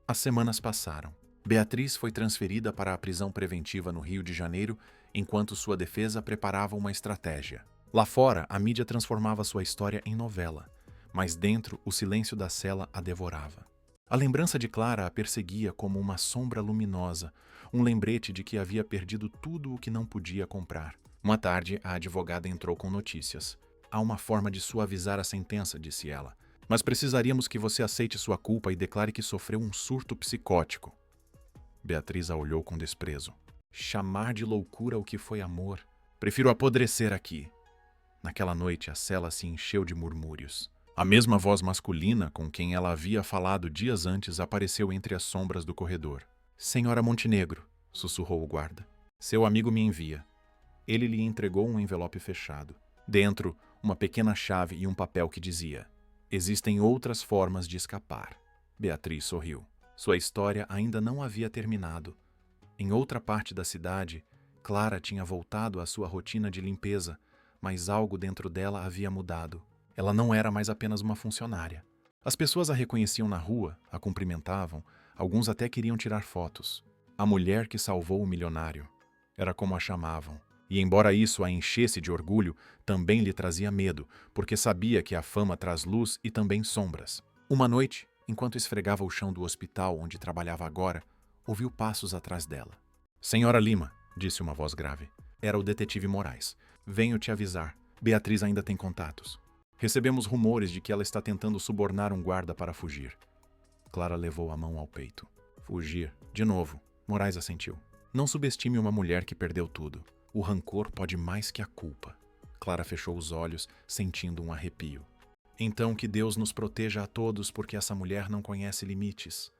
As semanas passaram. Beatriz foi transferida para a prisão preventiva no Rio de Janeiro, enquanto sua defesa preparava uma estratégia. Lá fora, a mídia transformava sua história em novela, mas dentro, o silêncio da cela a devorava. A lembrança de Clara a perseguia como uma sombra luminosa, um lembrete de que havia perdido tudo o que não podia comprar. Uma tarde, a advogada entrou com notícias. Há uma forma de suavizar a sentença, disse ela. Mas precisaríamos que você aceite sua culpa e declare que sofreu um surto psicótico. Beatriz a olhou com desprezo. Chamar de loucura o que foi amor. Prefiro apodrecer aqui. Naquela noite, a cela se encheu de murmúrios. A mesma voz masculina com quem ela havia falado dias antes apareceu entre as sombras do corredor. Senhora Montenegro, sussurrou o guarda. Seu amigo me envia. Ele lhe entregou um envelope fechado. Dentro, uma pequena chave e um papel que dizia: existem outras formas de escapar. Beatriz sorriu. Sua história ainda não havia terminado. Em outra parte da cidade, Clara tinha voltado à sua rotina de limpeza, mas algo dentro dela havia mudado. Ela não era mais apenas uma funcionária. As pessoas a reconheciam na rua, a cumprimentavam, alguns até queriam tirar fotos. A mulher que salvou o milionário. Era como a chamavam. E embora isso a enchesse de orgulho, também lhe trazia medo, porque sabia que a fama traz luz e também sombras. Uma noite, enquanto esfregava o chão do hospital onde trabalhava agora, ouviu passos atrás dela. Senhora Lima, disse uma voz grave. Era o detetive Moraes. Venho te avisar. Beatriz ainda tem contatos. Recebemos rumores de que ela está tentando subornar um guarda para fugir. Clara levou a mão ao peito. Fugir. De novo. Moraes assentiu. Não subestime uma mulher que perdeu tudo. O rancor pode mais que a culpa. Clara fechou os olhos, sentindo um arrepio. Então que Deus nos proteja a todos, porque essa mulher não conhece limites.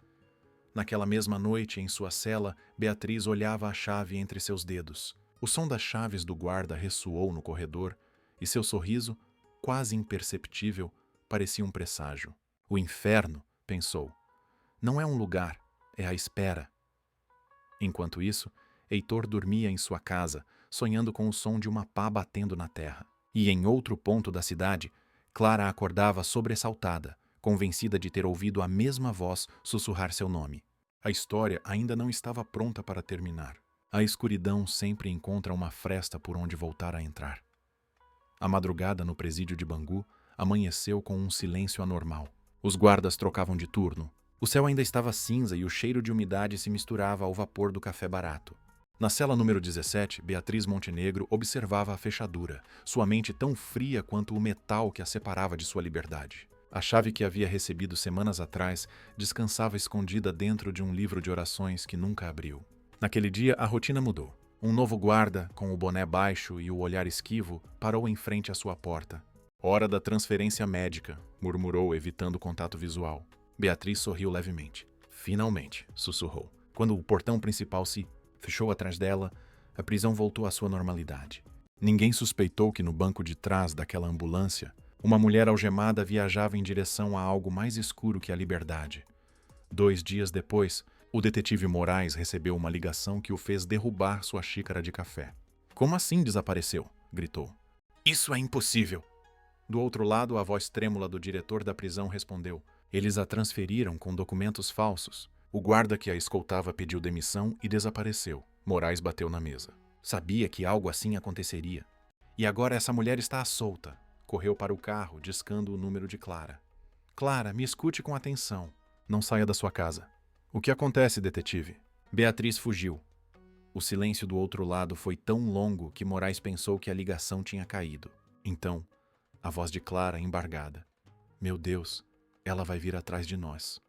Naquela mesma noite, em sua cela, Beatriz olhava a chave entre seus dedos. O som das chaves do guarda ressoou no corredor e seu sorriso, quase imperceptível, parecia um presságio. O inferno, pensou, não é um lugar, é a espera. Enquanto isso, Heitor dormia em sua casa, sonhando com o som de uma pá batendo na terra. E em outro ponto da cidade, Clara acordava sobressaltada, convencida de ter ouvido a mesma voz sussurrar seu nome. A história ainda não estava pronta para terminar. A escuridão sempre encontra uma fresta por onde voltar a entrar. A madrugada no presídio de Bangu amanheceu com um silêncio anormal. Os guardas trocavam de turno. O céu ainda estava cinza e o cheiro de umidade se misturava ao vapor do café barato. Na cela número 17, Beatriz Montenegro observava a fechadura, sua mente tão fria quanto o metal que a separava de sua liberdade. A chave que havia recebido semanas atrás descansava escondida dentro de um livro de orações que nunca abriu. Naquele dia, a rotina mudou. Um novo guarda, com o boné baixo e o olhar esquivo, parou em frente à sua porta. Hora da transferência médica, murmurou, evitando contato visual. Beatriz sorriu levemente. Finalmente, sussurrou. Quando o portão principal se fechou atrás dela, a prisão voltou à sua normalidade. Ninguém suspeitou que no banco de trás daquela ambulância, uma mulher algemada viajava em direção a algo mais escuro que a liberdade. 2 dias depois, o detetive Moraes recebeu uma ligação que o fez derrubar sua xícara de café. Como assim desapareceu? Gritou. Isso é impossível! Do outro lado, a voz trêmula do diretor da prisão respondeu. Eles a transferiram com documentos falsos. O guarda que a escoltava pediu demissão e desapareceu. Moraes bateu na mesa. Sabia que algo assim aconteceria. E agora essa mulher está à solta. Correu para o carro, discando o número de Clara. Clara, me escute com atenção. Não saia da sua casa. O que acontece, detetive? Beatriz fugiu. O silêncio do outro lado foi tão longo que Moraes pensou que a ligação tinha caído. Então, a voz de Clara embargada. Meu Deus, ela vai vir atrás de nós.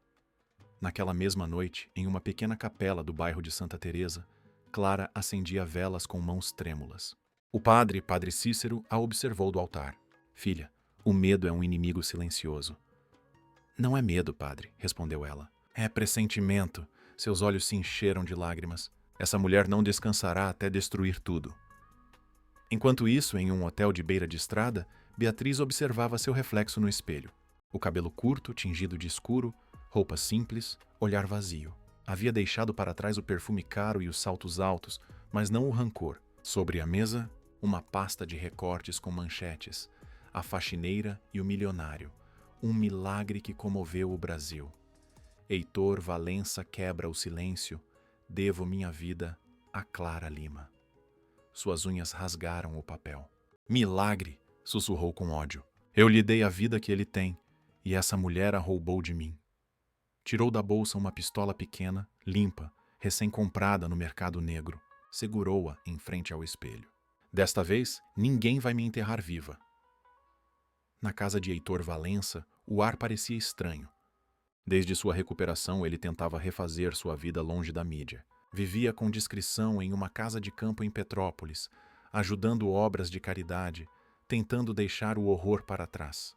Naquela mesma noite, em uma pequena capela do bairro de Santa Teresa, Clara acendia velas com mãos trêmulas. O padre Cícero, a observou do altar. Filha, o medo é um inimigo silencioso. Não é medo, padre, respondeu ela. É pressentimento. Seus olhos se encheram de lágrimas. Essa mulher não descansará até destruir tudo. Enquanto isso, em um hotel de beira de estrada, Beatriz observava seu reflexo no espelho. O cabelo curto, tingido de escuro, roupa simples, olhar vazio. Havia deixado para trás o perfume caro e os saltos altos, mas não o rancor. Sobre a mesa, uma pasta de recortes com manchetes. A faxineira e o milionário. Um milagre que comoveu o Brasil. Heitor Valença quebra o silêncio. Devo minha vida a Clara Lima. Suas unhas rasgaram o papel. Milagre! Sussurrou com ódio. Eu lhe dei a vida que ele tem, e essa mulher a roubou de mim. Tirou da bolsa uma pistola pequena, limpa, recém-comprada no mercado negro. Segurou-a em frente ao espelho. Desta vez, ninguém vai me enterrar viva. Na casa de Heitor Valença, o ar parecia estranho. Desde sua recuperação, ele tentava refazer sua vida longe da mídia. Vivia com discrição em uma casa de campo em Petrópolis, ajudando obras de caridade, tentando deixar o horror para trás.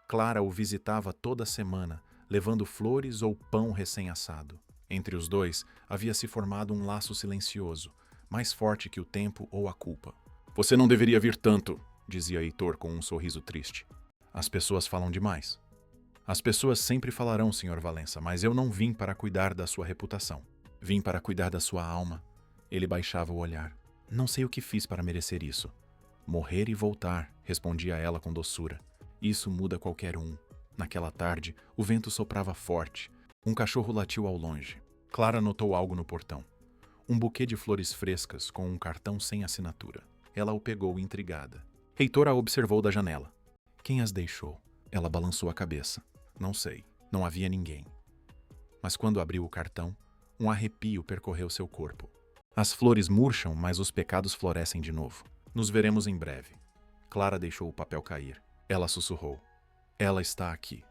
Clara o visitava toda semana, levando flores ou pão recém-assado. Entre os dois, havia se formado um laço silencioso, mais forte que o tempo ou a culpa. Você não deveria vir tanto, dizia Heitor com um sorriso triste. As pessoas falam demais. As pessoas sempre falarão, Sr. Valença, mas eu não vim para cuidar da sua reputação. Vim para cuidar da sua alma. Ele baixava o olhar. Não sei o que fiz para merecer isso. Morrer e voltar, respondia ela com doçura. Isso muda qualquer um. Naquela tarde, o vento soprava forte. Um cachorro latiu ao longe. Clara notou algo no portão. Um buquê de flores frescas com um cartão sem assinatura. Ela o pegou intrigada. Heitor a observou da janela. Quem as deixou? Ela balançou a cabeça. Não sei. Não havia ninguém. Mas quando abriu o cartão, um arrepio percorreu seu corpo. As flores murcham, mas os pecados florescem de novo. Nos veremos em breve. Clara deixou o papel cair. Ela sussurrou. Ela está aqui.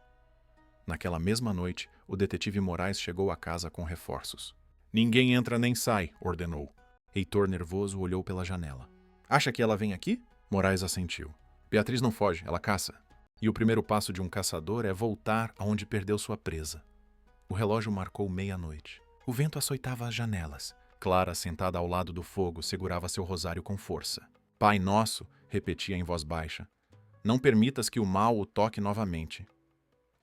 Naquela mesma noite, o detetive Moraes chegou à casa com reforços. Ninguém entra nem sai, ordenou. Heitor, nervoso, olhou pela janela. Acha que ela vem aqui? Moraes assentiu. Beatriz não foge, ela caça. E o primeiro passo de um caçador é voltar aonde perdeu sua presa. O relógio marcou meia-noite. O vento açoitava as janelas. Clara, sentada ao lado do fogo, segurava seu rosário com força. Pai nosso, repetia em voz baixa, não permitas que o mal o toque novamente.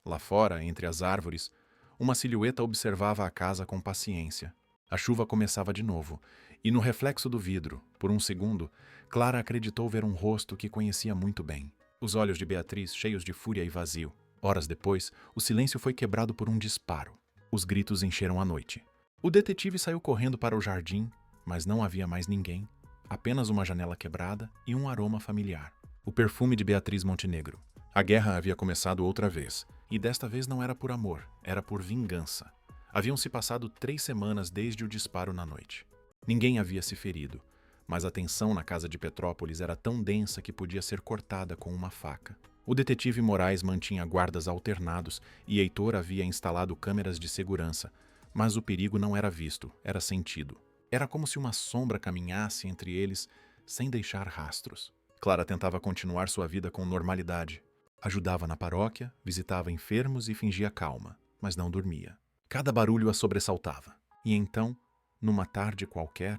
Lá fora, entre as árvores, uma silhueta observava a casa com paciência. A chuva começava de novo, e no reflexo do vidro, por um segundo, Clara acreditou ver um rosto que conhecia muito bem. Os olhos de Beatriz cheios de fúria e vazio. Horas depois, o silêncio foi quebrado por um disparo. Os gritos encheram a noite. O detetive saiu correndo para o jardim, mas não havia mais ninguém. Apenas uma janela quebrada e um aroma familiar. O perfume de Beatriz Montenegro. A guerra havia começado outra vez, e desta vez não era por amor, era por vingança. Haviam se passado 3 semanas desde o disparo na noite. Ninguém havia se ferido, mas a tensão na casa de Petrópolis era tão densa que podia ser cortada com uma faca. O detetive Moraes mantinha guardas alternados e Heitor havia instalado câmeras de segurança, mas o perigo não era visto, era sentido. Era como se uma sombra caminhasse entre eles sem deixar rastros. Clara tentava continuar sua vida com normalidade. Ajudava na paróquia, visitava enfermos e fingia calma, mas não dormia. Cada barulho a sobressaltava. E então, numa tarde qualquer,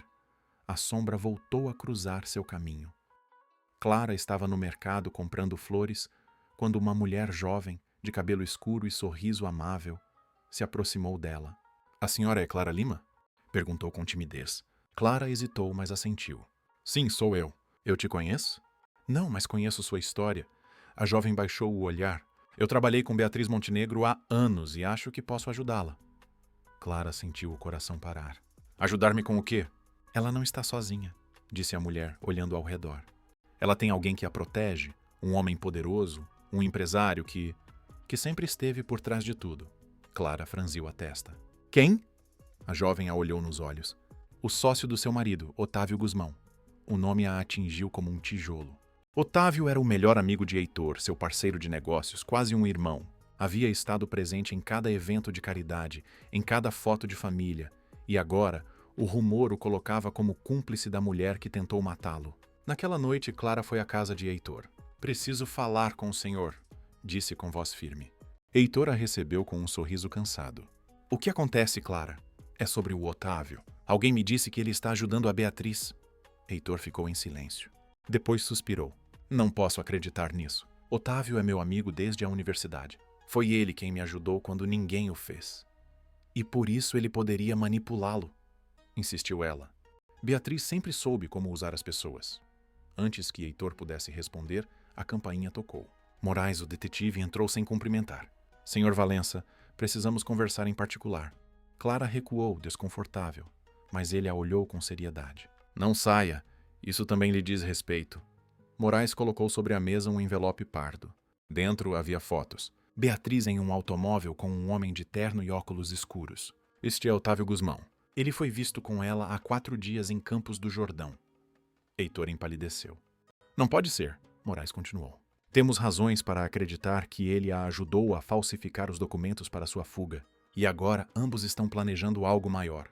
a sombra voltou a cruzar seu caminho. Clara estava no mercado comprando flores quando uma mulher jovem, de cabelo escuro e sorriso amável, se aproximou dela. — A senhora é Clara Lima? Perguntou com timidez. Clara hesitou, mas assentiu. — Sim, sou eu. Eu te conheço? — Não, mas conheço sua história. A jovem baixou o olhar. Eu trabalhei com Beatriz Montenegro há anos e acho que posso ajudá-la. Clara sentiu o coração parar. — Ajudar-me com o quê? — Ela não está sozinha, disse a mulher, olhando ao redor. Ela tem alguém que a protege, um homem poderoso, um empresário que sempre esteve por trás de tudo. Clara franziu a testa. — Quem? A jovem a olhou nos olhos. — O sócio do seu marido, Otávio Guzmão. O nome a atingiu como um tijolo. Otávio era o melhor amigo de Heitor, seu parceiro de negócios, quase um irmão. Havia estado presente em cada evento de caridade, em cada foto de família, e agora o rumor o colocava como cúmplice da mulher que tentou matá-lo. Naquela noite, Clara foi à casa de Heitor. — Preciso falar com o senhor, disse com voz firme. Heitor a recebeu com um sorriso cansado. — O que acontece, Clara? É sobre o Otávio. Alguém me disse que ele está ajudando a Beatriz. Heitor ficou em silêncio. Depois suspirou. — Não posso acreditar nisso. Otávio é meu amigo desde a universidade. Foi ele quem me ajudou quando ninguém o fez. E por isso ele poderia manipulá-lo, insistiu ela. Beatriz sempre soube como usar as pessoas. Antes que Heitor pudesse responder, a campainha tocou. Moraes, o detetive, entrou sem cumprimentar. — Senhor Valença, precisamos conversar em particular. Clara recuou, desconfortável, mas ele a olhou com seriedade. — Não saia, isso também lhe diz respeito. Moraes colocou sobre a mesa um envelope pardo. Dentro havia fotos. Beatriz em um automóvel com um homem de terno e óculos escuros. Este é Otávio Guzmão. Ele foi visto com ela há 4 dias em Campos do Jordão. Heitor empalideceu. — Não pode ser, Moraes continuou. Temos razões para acreditar que ele a ajudou a falsificar os documentos para sua fuga. E agora ambos estão planejando algo maior.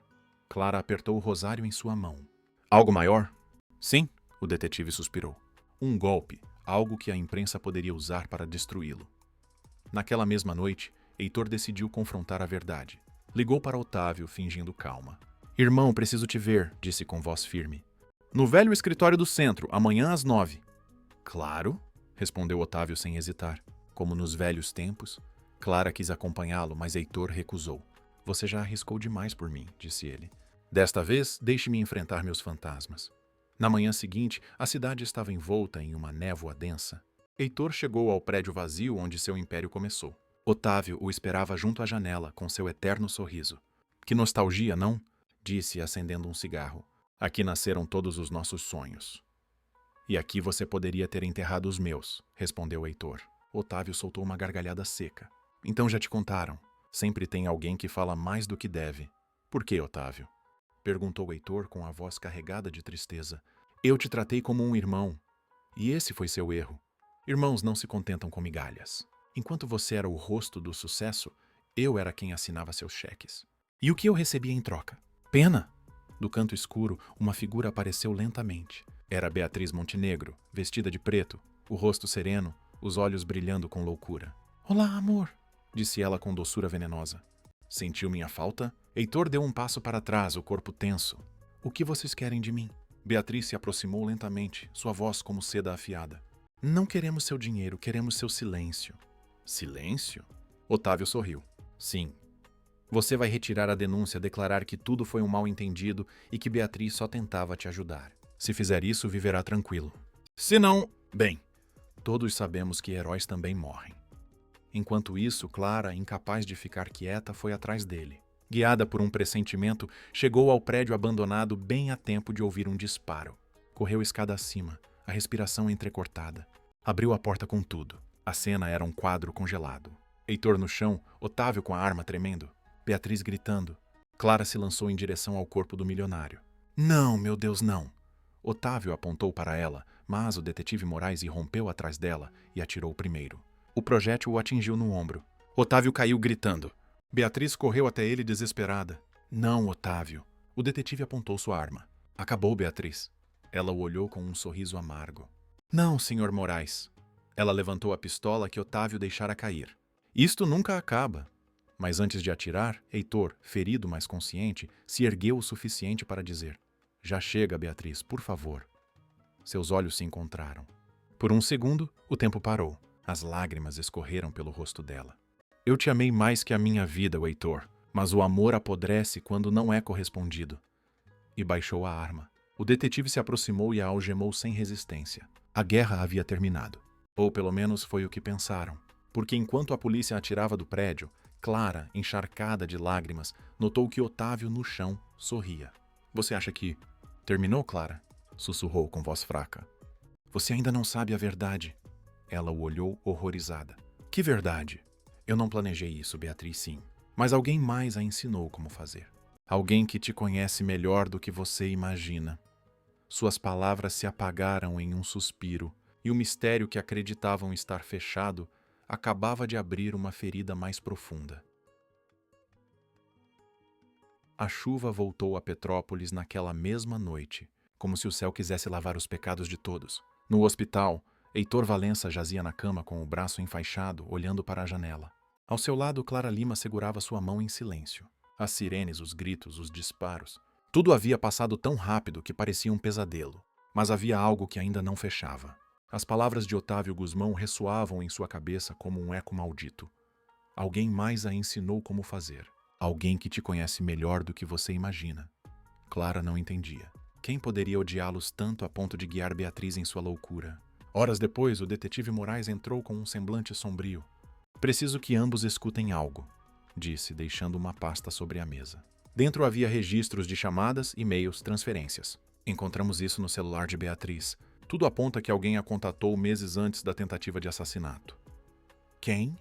Clara apertou o rosário em sua mão. — Algo maior? — Sim, o detetive suspirou. Um golpe, algo que a imprensa poderia usar para destruí-lo. Naquela mesma noite, Heitor decidiu confrontar a verdade. Ligou para Otávio, fingindo calma. — Irmão, preciso te ver, disse com voz firme. — No velho escritório do centro, amanhã às 9. — Claro, respondeu Otávio sem hesitar. Como nos velhos tempos, Clara quis acompanhá-lo, mas Heitor recusou. — Você já arriscou demais por mim, disse ele. Desta vez, deixe-me enfrentar meus fantasmas. Na manhã seguinte, a cidade estava envolta em uma névoa densa. Heitor chegou ao prédio vazio onde seu império começou. Otávio o esperava junto à janela, com seu eterno sorriso. — Que nostalgia, não? Disse, acendendo um cigarro. — Aqui nasceram todos os nossos sonhos. — E aqui você poderia ter enterrado os meus, respondeu Heitor. Otávio soltou uma gargalhada seca. — Então já te contaram. Sempre tem alguém que fala mais do que deve. — Por que, Otávio? Perguntou Heitor com a voz carregada de tristeza. — Eu te tratei como um irmão. E esse foi seu erro. Irmãos não se contentam com migalhas. Enquanto você era o rosto do sucesso, eu era quem assinava seus cheques. E o que eu recebia em troca? Pena! Do canto escuro, uma figura apareceu lentamente. Era Beatriz Montenegro, vestida de preto, o rosto sereno, os olhos brilhando com loucura. "Olá, amor", disse ela com doçura venenosa. "Sentiu minha falta?" Heitor deu um passo para trás, o corpo tenso. "O que vocês querem de mim?" Beatriz se aproximou lentamente, sua voz como seda afiada. "Não queremos seu dinheiro, queremos seu silêncio." "Silêncio?" Otávio sorriu. "Sim. Você vai retirar a denúncia, declarar que tudo foi um mal-entendido e que Beatriz só tentava te ajudar. Se fizer isso, viverá tranquilo. Se não, bem, todos sabemos que heróis também morrem." Enquanto isso, Clara, incapaz de ficar quieta, foi atrás dele. Guiada por um pressentimento, chegou ao prédio abandonado bem a tempo de ouvir um disparo. Correu escada acima, a respiração entrecortada. Abriu a porta com tudo. A cena era um quadro congelado. Heitor no chão, Otávio com a arma tremendo, Beatriz gritando. Clara se lançou em direção ao corpo do milionário. "Não, meu Deus, não!" Otávio apontou para ela, mas o detetive Moraes irrompeu atrás dela e atirou primeiro. O projétil o atingiu no ombro. Otávio caiu gritando. Beatriz correu até ele desesperada. "Não, Otávio." O detetive apontou sua arma. "Acabou, Beatriz." Ela o olhou com um sorriso amargo. "Não, senhor Moraes." Ela levantou a pistola que Otávio deixara cair. "Isto nunca acaba." Mas antes de atirar, Heitor, ferido mas consciente, se ergueu o suficiente para dizer: "Já chega, Beatriz, por favor." Seus olhos se encontraram. Por um segundo, o tempo parou. As lágrimas escorreram pelo rosto dela. "Eu te amei mais que a minha vida, Heitor, mas o amor apodrece quando não é correspondido." E baixou a arma. O detetive se aproximou e a algemou sem resistência. A guerra havia terminado. Ou pelo menos foi o que pensaram. Porque enquanto a polícia atirava do prédio, Clara, encharcada de lágrimas, notou que Otávio no chão sorria. "Você acha que terminou, Clara?" sussurrou com voz fraca. "Você ainda não sabe a verdade." Ela o olhou horrorizada. "Que verdade?" "Eu não planejei isso, Beatriz, sim. Mas alguém mais a ensinou como fazer. Alguém que te conhece melhor do que você imagina." Suas palavras se apagaram em um suspiro, e o mistério que acreditavam estar fechado acabava de abrir uma ferida mais profunda. A chuva voltou a Petrópolis naquela mesma noite, como se o céu quisesse lavar os pecados de todos. No hospital, Heitor Valença jazia na cama com o braço enfaixado, olhando para a janela. Ao seu lado, Clara Lima segurava sua mão em silêncio. As sirenes, os gritos, os disparos. Tudo havia passado tão rápido que parecia um pesadelo. Mas havia algo que ainda não fechava. As palavras de Otávio Guzmão ressoavam em sua cabeça como um eco maldito. Alguém mais a ensinou como fazer. Alguém que te conhece melhor do que você imagina. Clara não entendia. Quem poderia odiá-los tanto a ponto de guiar Beatriz em sua loucura? Horas depois, o detetive Moraes entrou com um semblante sombrio. "Preciso que ambos escutem algo", disse, deixando uma pasta sobre a mesa. Dentro havia registros de chamadas, e-mails, transferências. "Encontramos isso no celular de Beatriz. Tudo aponta que alguém a contatou meses antes da tentativa de assassinato." "Quem?"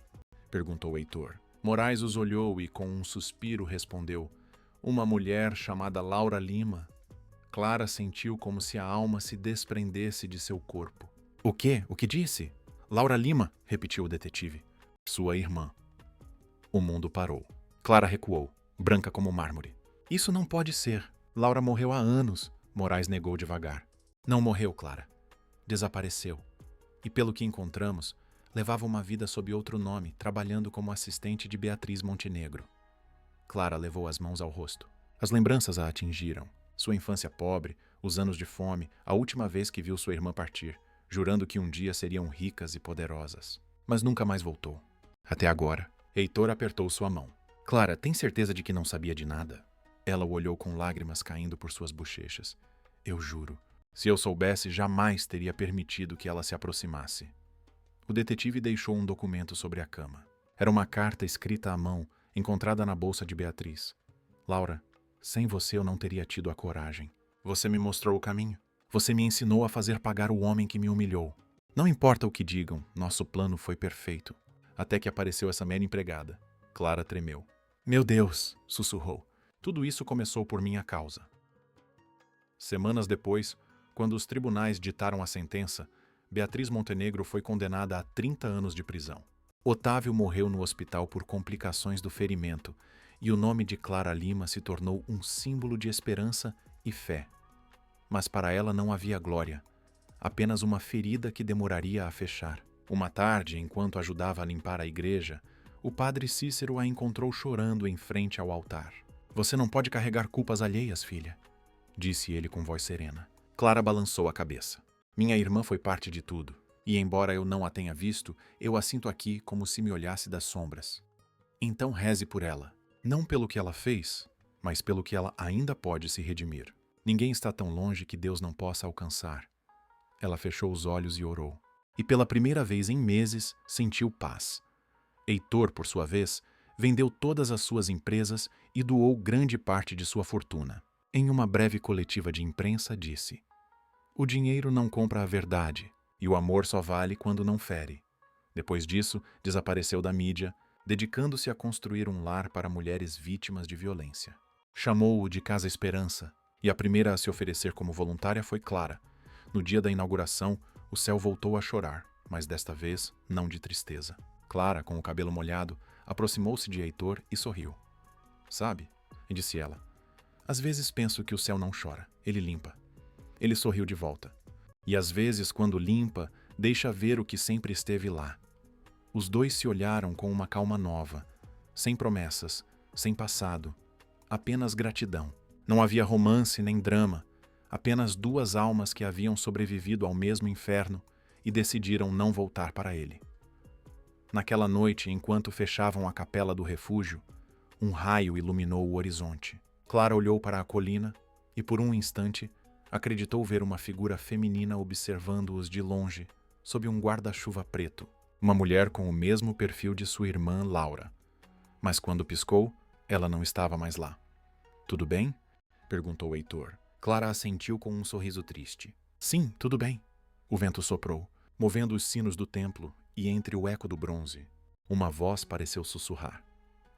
perguntou Heitor. Moraes os olhou e, com um suspiro, respondeu: "Uma mulher chamada Laura Lima." Clara sentiu como se a alma se desprendesse de seu corpo. "O quê? O que disse?" "Laura Lima", repetiu o detetive. "Sua irmã." O mundo parou. Clara recuou, branca como mármore. "Isso não pode ser. Laura morreu há anos." Moraes negou devagar. "Não morreu, Clara. Desapareceu. E pelo que encontramos, levava uma vida sob outro nome, trabalhando como assistente de Beatriz Montenegro." Clara levou as mãos ao rosto. As lembranças a atingiram. Sua infância pobre, os anos de fome, a última vez que viu sua irmã partir, jurando que um dia seriam ricas e poderosas. Mas nunca mais voltou. Até agora. Heitor apertou sua mão. "Clara, tem certeza de que não sabia de nada?" Ela o olhou com lágrimas caindo por suas bochechas. "Eu juro. Se eu soubesse, jamais teria permitido que ela se aproximasse." O detetive deixou um documento sobre a cama. Era uma carta escrita à mão, encontrada na bolsa de Beatriz. "Laura, sem você eu não teria tido a coragem. Você me mostrou o caminho. Você me ensinou a fazer pagar o homem que me humilhou. Não importa o que digam, nosso plano foi perfeito." Até que apareceu essa mera empregada. Clara tremeu. "Meu Deus!" sussurrou. "Tudo isso começou por minha causa." Semanas depois, quando os tribunais ditaram a sentença, Beatriz Montenegro foi condenada a 30 anos de prisão. Otávio morreu no hospital por complicações do ferimento, e o nome de Clara Lima se tornou um símbolo de esperança e fé. mas para ela não havia glória, apenas uma ferida que demoraria a fechar. Uma tarde, enquanto ajudava a limpar a igreja, o padre Cícero a encontrou chorando em frente ao altar. "Você não pode carregar culpas alheias, filha", disse ele com voz serena. Clara balançou a cabeça. "Minha irmã foi parte de tudo, e embora eu não a tenha visto, eu a sinto aqui como se me olhasse das sombras. Então reze por ela, não pelo que ela fez, mas pelo que ela ainda pode se redimir. Ninguém está tão longe que Deus não possa alcançar." Ela fechou os olhos e orou. E pela primeira vez em meses sentiu paz. Heitor, por sua vez, vendeu todas as suas empresas e doou grande parte de sua fortuna. Em uma breve coletiva de imprensa, disse: "O dinheiro não compra a verdade, e o amor só vale quando não fere." Depois disso, desapareceu da mídia, dedicando-se a construir um lar para mulheres vítimas de violência. Chamou-o de Casa Esperança, e a primeira a se oferecer como voluntária foi Clara. No dia da inauguração, o céu voltou a chorar, mas desta vez não de tristeza. Clara, com o cabelo molhado, aproximou-se de Heitor e sorriu. "Sabe", disse ela, "às vezes penso que o céu não chora, ele limpa." Ele sorriu de volta. "E às vezes, quando limpa, deixa ver o que sempre esteve lá." Os dois se olharam com uma calma nova, sem promessas, sem passado, apenas gratidão. Não havia romance nem drama, apenas duas almas que haviam sobrevivido ao mesmo inferno e decidiram não voltar para ele. Naquela noite, enquanto fechavam a capela do refúgio, um raio iluminou o horizonte. Clara olhou para a colina e, por um instante, acreditou ver uma figura feminina observando-os de longe, sob um guarda-chuva preto. Uma mulher com o mesmo perfil de sua irmã, Laura. Mas quando piscou, ela não estava mais lá. "Tudo bem?" perguntou Heitor. Clara assentiu com um sorriso triste. "Sim, tudo bem." O vento soprou, movendo os sinos do templo, e entre o eco do bronze, uma voz pareceu sussurrar.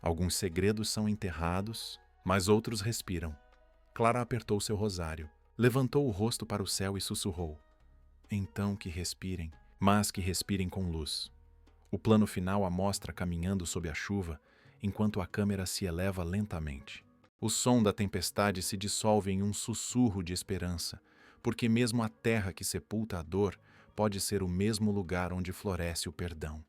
"Alguns segredos são enterrados, mas outros respiram." Clara apertou seu rosário, levantou o rosto para o céu e sussurrou: "Então que respirem, mas que respirem com luz." O plano final a mostra caminhando sob a chuva, enquanto a câmera se eleva lentamente. O som da tempestade se dissolve em um sussurro de esperança, porque mesmo a terra que sepulta a dor pode ser o mesmo lugar onde floresce o perdão.